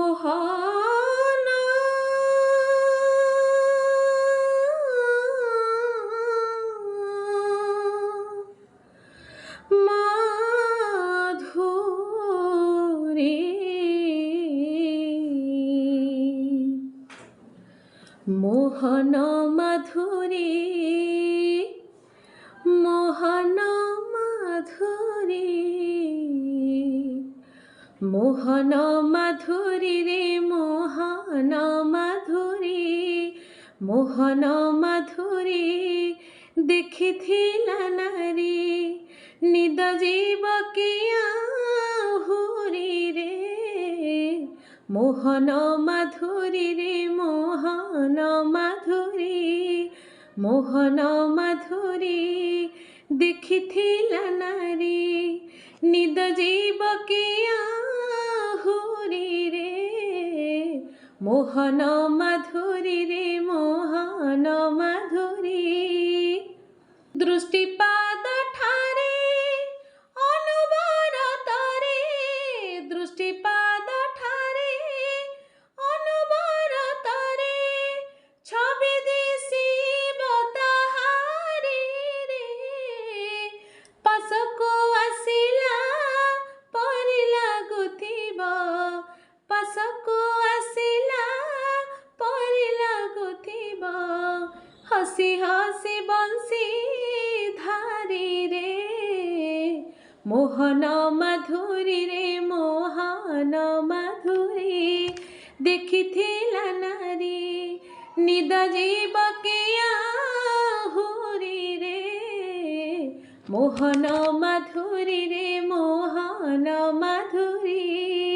মোহন মাধুরী মোহন মাধুরী মোহন মাধুরী মোহন মাধুরী রে মোহন মাধুরী মোহন মাধুরী দেখিথিলা নারী নিদ জীবকে আহুরি রে মোহন মাধুরী রে মোহন মাধুরী মোহন মাধুরী দেখিথিলা নারী নিদ জীবকে আহুরি রে মোহন মাধুরী রে মোহন মাধুরী দৃষ্টিপাত ঠারে অনবরতরে দৃষ্টিপাত ঠারে অনবরতরে ছবি দিশিব তাহারি রে পাশକୁ ଆସିଲା ପରି ଲାଗୁଥିବ ପାଶକୁ ଆସିଲା ପରି ଲାଗୁଥିବ ହସି ହସି ବଂଶୀ ଧାରି ରେ ମୋହନ ମାଧୁରୀ ରେ ମୋହନ ମାଧୁରୀ ଦେଖିଥିଲା ନାରୀ ନିଦ ଜୀବକେ ଆହୁରି ରେ ମୋହନ ମାଧୁରୀ ରେ ମୋହନ ମାଧୁରୀ।